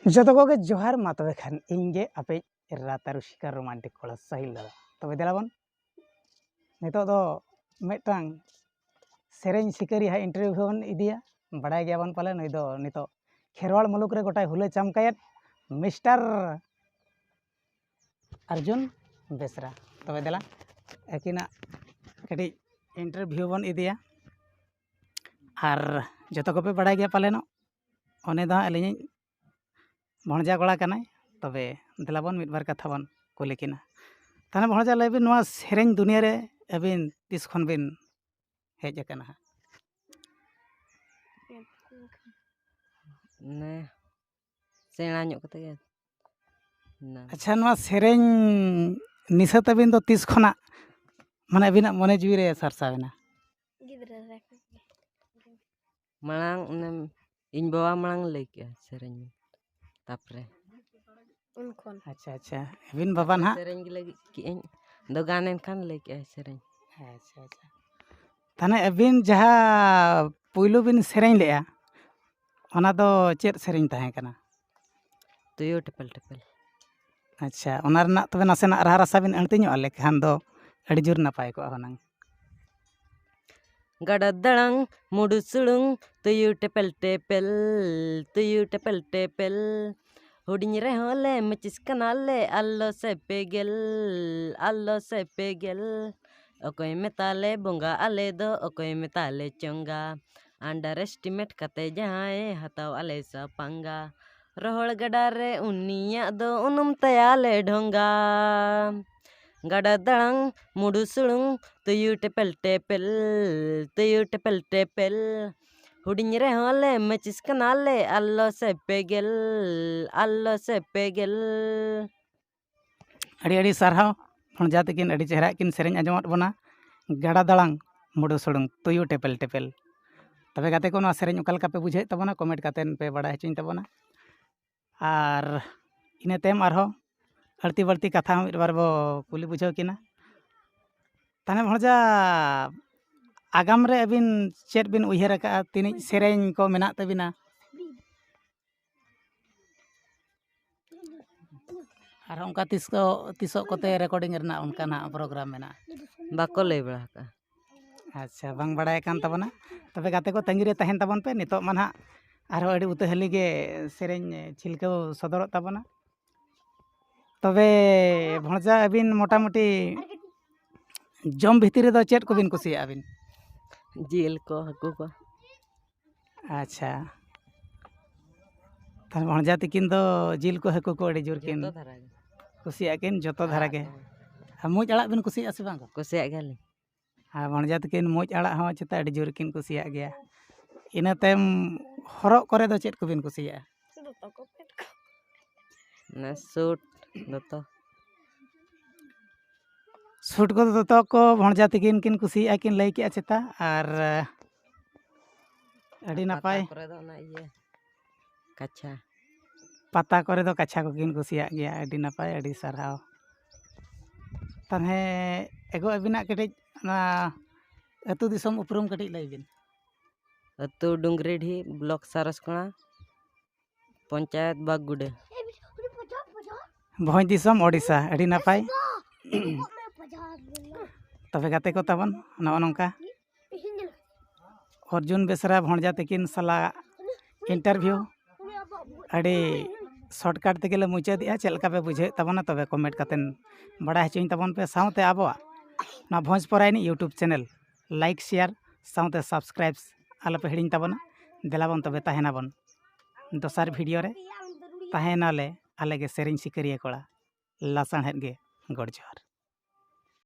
जो को जोहार मा तबे खान इंगे आपे राता रुशिका रोमांटिक कोड़ा सहिल दादा तबे देलाबन नितो दो मिटटांग सेरेंज सिकरी हा इंटरव्यू होन इदिया बड़ाय गयाबन पाले नई दो नितो खेरवाड़ मुलुक रे गोटाय हुले चमकायत मिस्टर अर्जुन बेसरा तबे देला एकिना कटी इंटरव्यू बन इदिया और जो को पे बड़ाय गया पाले नो ओने दा अलिኝ भणजा कोड़ा कनाय तबे देलाबन मिद बार कथा बन कुली किना ताने भणजा लैबिन नोआ सेरेंज दुनिया रे अबिन तिस खन बिन हेज अकना ने सेना ᱧᱚᱜ ᱠᱟᱛᱮ ᱜᱮ अच्छा नोआ सेरेंज निशा तबिन दो तिस खना माने अबिना मने जीवी रे सरसावेना गिद्रा रे मांग इन बाबा मांग लई के सेरेंज तापरे उनखन अच्छा अबिन बाबा ना सेरेंज लगी कि दो गानेन खान लई के सेरेंज अच्छा ताने अबिन जहा पुइलो बिन सेरेंज लेया ओना दो चेत सेरेंज ताहे कना तुयो टपल टपल अच्छा ओना रना तबे नासेना राहा रासा बिन अणति ᱧᱚᱜ आले खान दो अड़ी जोर नापाय को होनांग गड़ा दड़ंग मुडु सुड़ुंग तुयो टपल टपल हुडिंग रे होले मचिस कनाले अल्लो से पेगेल ओकोय मेताले बोंगा आले दो ओकोय मेताले चोंगा अंडर एस्टिमेट कते जहाए हताव आले सा पंगा रोहड़ गड़ा रे उन्निया दो उनुम तयाले ढोंगा गड़ा दड़ंग मुडु सुड़ुंग तुयु टपल हुडिंग रे होले मचिस कनाले अल्लो से पेगेल अड़ी अड़ी सरहाव भणजा तकिन अड़ी चेहरा किन सेरेंज आजमत बना गड़ा दड़ांग मुडु सुड़ुंग तुयु टेपल तबे गाते को नोआ सेरेंज ओका लका पे बुझे तबना कमेंट कातेन पे बड़ा हचिन तबना और इने तेम आरहो अड़ती बड़ती कथा मिद बार बो कुली बुझाव किना ताने भणजा आगाम रे अबिन चेत बिन उयहर का तिनि सेरेंज को मेना तबिना और उनका तिसो कोते रिकॉर्डिंग रना उनका ना प्रोग्राम मेना बाको लई बड़ा का अच्छा बांग बड़ाय कान तबना तबे गाते को तंगी रे तहन तबन पे नितो मानहा आरो अड़ी उतहली गे सेरेंज छिलको सदरत तबना तबे भणजा अबिन मोटामुटी जम भितर दो चेत को बिन कुसिया अबिन जिल को हकु को अच्छा तान भणजा तकिन दो जिल को हकु को अड़ी जोर किन कुसिया किन जतो धारा के मुज अड़ा बिन कुसिया से बांग कुसिया गेली हाँ भणजा तकिन मुज अड़ा हो चिता अड़ी जोर किन कुसिया गया इना तेम हरक करे दो चेत को बिन कुसिया ने सूट दतो सूट को दतो को भणजा तकिन किन कुसिया किन लई के चिता और अड़ी नापाय करे दो ना ये कच्छा पाता करे दो कच्छा को किन कुसिया गया अड़ी नापाय अड़ी सरहाव तने एगो अबिना कटिज ना अतु दिसम उपरुम कटिज लई बिन अतु डुंगरीढी ब्लॉक सारसकोणा पंचायत बागगुडे भोज दिसम ओडिशा अड़ी नापाय तबे गाते को तबन नौ नौका अर्जुन बेसरा भणजा तकिन सला इंटरव्यू अड़ी शॉर्टकट तक मुचाद चलका पे बुझे तबना तबे कमेंट कातेन बड़ा हचुन तबन पे साउते आबोआ ना भोजपरायनी यूट्यूब चैनल लाइक शेयर साउते सब्सक्राइब आला पे हिडिन तबना देलाबन तबे ताहेनाबन दोसार वीडियो रे ताहेनाले आलेगे सेरेंज सिकरिया कोड़ा लासाण हेड गे गड़ जोहार।